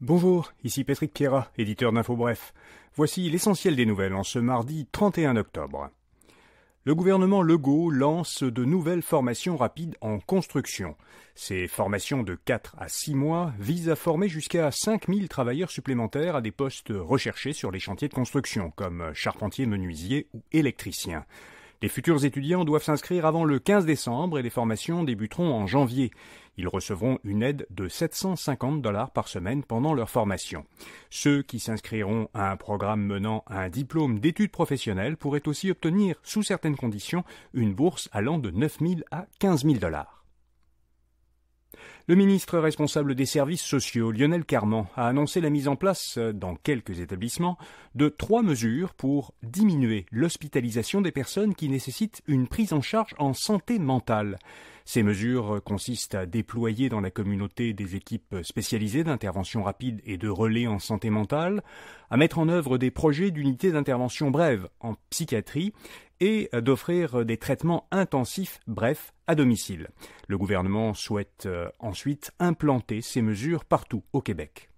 Bonjour, ici Patrick Pierrat, éditeur d'Info Bref. Voici l'essentiel des nouvelles en ce mardi 31 octobre. Le gouvernement Legault lance de nouvelles formations rapides en construction. Ces formations de 4 à 6 mois visent à former jusqu'à 5000 travailleurs supplémentaires à des postes recherchés sur les chantiers de construction, comme charpentier, menuisier ou électricien. Les futurs étudiants doivent s'inscrire avant le 15 décembre et les formations débuteront en janvier. Ils recevront une aide de 750 $ par semaine pendant leur formation. Ceux qui s'inscriront à un programme menant à un diplôme d'études professionnelles pourraient aussi obtenir, sous certaines conditions, une bourse allant de 9 000 à 15 000 $. Le ministre responsable des services sociaux, Lionel Carman, a annoncé la mise en place, dans quelques établissements, de 3 mesures pour diminuer l'hospitalisation des personnes qui nécessitent une prise en charge en santé mentale. Ces mesures consistent à déployer dans la communauté des équipes spécialisées d'intervention rapide et de relais en santé mentale, à mettre en œuvre des projets d'unités d'intervention brève en psychiatrie et d'offrir des traitements intensifs brefs à domicile. Le gouvernement souhaite ensuite implanter ces mesures partout au Québec.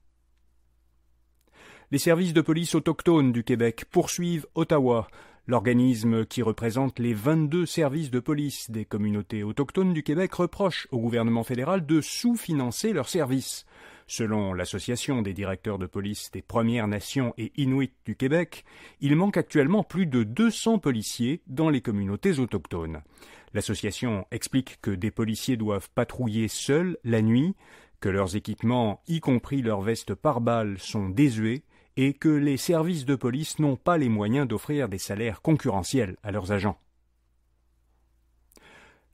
Les services de police autochtones du Québec poursuivent Ottawa. L'organisme qui représente les 22 services de police des communautés autochtones du Québec reproche au gouvernement fédéral de sous-financer leurs services. Selon l'Association des directeurs de police des Premières Nations et Inuits du Québec, il manque actuellement plus de 200 policiers dans les communautés autochtones. L'association explique que des policiers doivent patrouiller seuls la nuit, que leurs équipements, y compris leurs vestes pare-balles, sont désuets, et que les services de police n'ont pas les moyens d'offrir des salaires concurrentiels à leurs agents.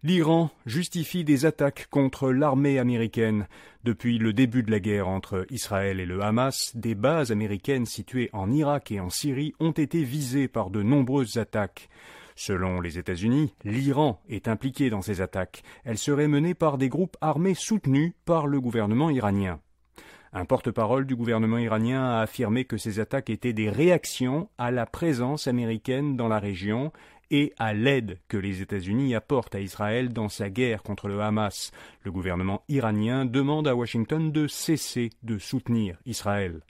L'Iran justifie des attaques contre l'armée américaine. Depuis le début de la guerre entre Israël et le Hamas, des bases américaines situées en Irak et en Syrie ont été visées par de nombreuses attaques. Selon les États-Unis, l'Iran est impliqué dans ces attaques. Elles seraient menées par des groupes armés soutenus par le gouvernement iranien. Un porte-parole du gouvernement iranien a affirmé que ces attaques étaient des réactions à la présence américaine dans la région et à l'aide que les États-Unis apportent à Israël dans sa guerre contre le Hamas. Le gouvernement iranien demande à Washington de cesser de soutenir Israël.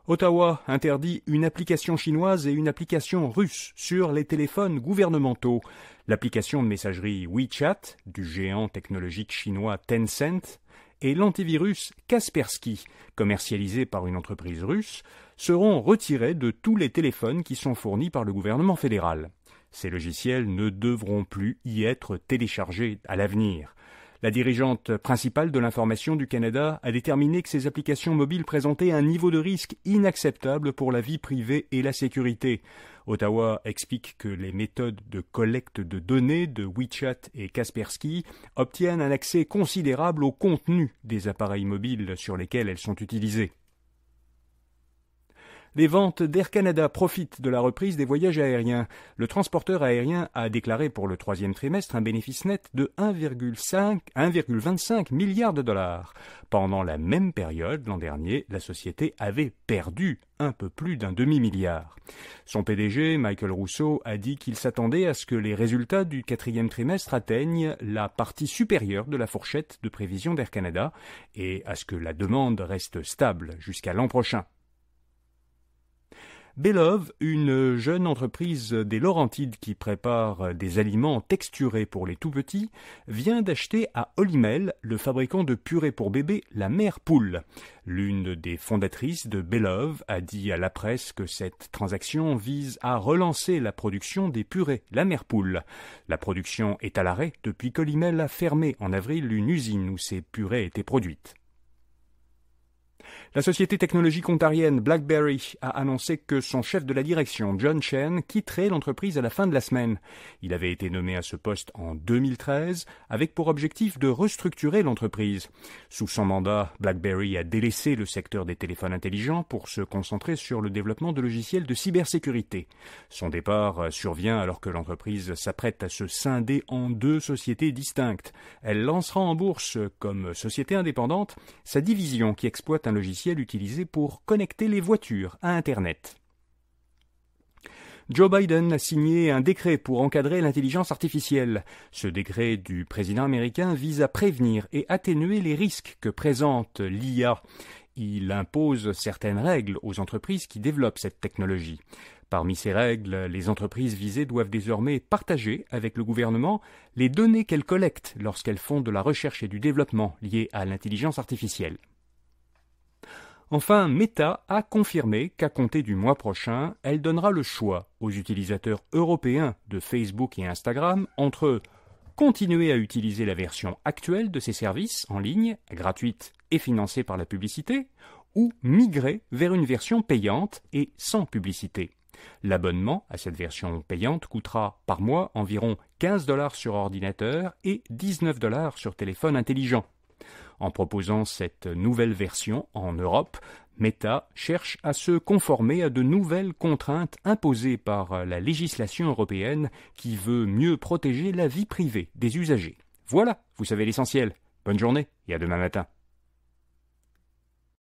Ottawa interdit une application chinoise et une application russe sur les téléphones gouvernementaux. L'application de messagerie WeChat, du géant technologique chinois Tencent, et l'antivirus Kaspersky, commercialisé par une entreprise russe, seront retirés de tous les téléphones qui sont fournis par le gouvernement fédéral. Ces logiciels ne devront plus y être téléchargés à l'avenir. La dirigeante principale de l'information du Canada a déterminé que ces applications mobiles présentaient un niveau de risque inacceptable pour la vie privée et la sécurité. Ottawa explique que les méthodes de collecte de données de WeChat et Kaspersky obtiennent un accès considérable au contenu des appareils mobiles sur lesquels elles sont utilisées. Les ventes d'Air Canada profitent de la reprise des voyages aériens. Le transporteur aérien a déclaré pour le troisième trimestre un bénéfice net de 1,25 milliard de $. Pendant la même période, l'an dernier, la société avait perdu un peu plus d'un demi-milliard. Son PDG, Michael Rousseau, a dit qu'il s'attendait à ce que les résultats du quatrième trimestre atteignent la partie supérieure de la fourchette de prévision d'Air Canada et à ce que la demande reste stable jusqu'à l'an prochain. Belove, une jeune entreprise des Laurentides qui prépare des aliments texturés pour les tout-petits, vient d'acheter à Olimel, le fabricant de purée pour bébés, la mère poule. L'une des fondatrices de Belove a dit à la presse que cette transaction vise à relancer la production des purées, la mère poule. La production est à l'arrêt depuis qu'Olimel a fermé en avril une usine où ces purées étaient produites. La société technologique ontarienne BlackBerry a annoncé que son chef de la direction, John Chen, quitterait l'entreprise à la fin de la semaine. Il avait été nommé à ce poste en 2013 avec pour objectif de restructurer l'entreprise. Sous son mandat, BlackBerry a délaissé le secteur des téléphones intelligents pour se concentrer sur le développement de logiciels de cybersécurité. Son départ survient alors que l'entreprise s'apprête à se scinder en 2 sociétés distinctes. Elle lancera en bourse, comme société indépendante, sa division qui exploite un logiciel utilisé pour connecter les voitures à Internet. Joe Biden a signé un décret pour encadrer l'intelligence artificielle. Ce décret du président américain vise à prévenir et atténuer les risques que présente l'IA. Il impose certaines règles aux entreprises qui développent cette technologie. Parmi ces règles, les entreprises visées doivent désormais partager avec le gouvernement les données qu'elles collectent lorsqu'elles font de la recherche et du développement liés à l'intelligence artificielle. Enfin, Meta a confirmé qu'à compter du mois prochain, elle donnera le choix aux utilisateurs européens de Facebook et Instagram entre continuer à utiliser la version actuelle de ces services en ligne, gratuite et financée par la publicité, ou migrer vers une version payante et sans publicité. L'abonnement à cette version payante coûtera par mois environ 15 $ sur ordinateur et 19 $ sur téléphone intelligent. En proposant cette nouvelle version en Europe, Meta cherche à se conformer à de nouvelles contraintes imposées par la législation européenne qui veut mieux protéger la vie privée des usagers. Voilà, vous savez l'essentiel. Bonne journée et à demain matin.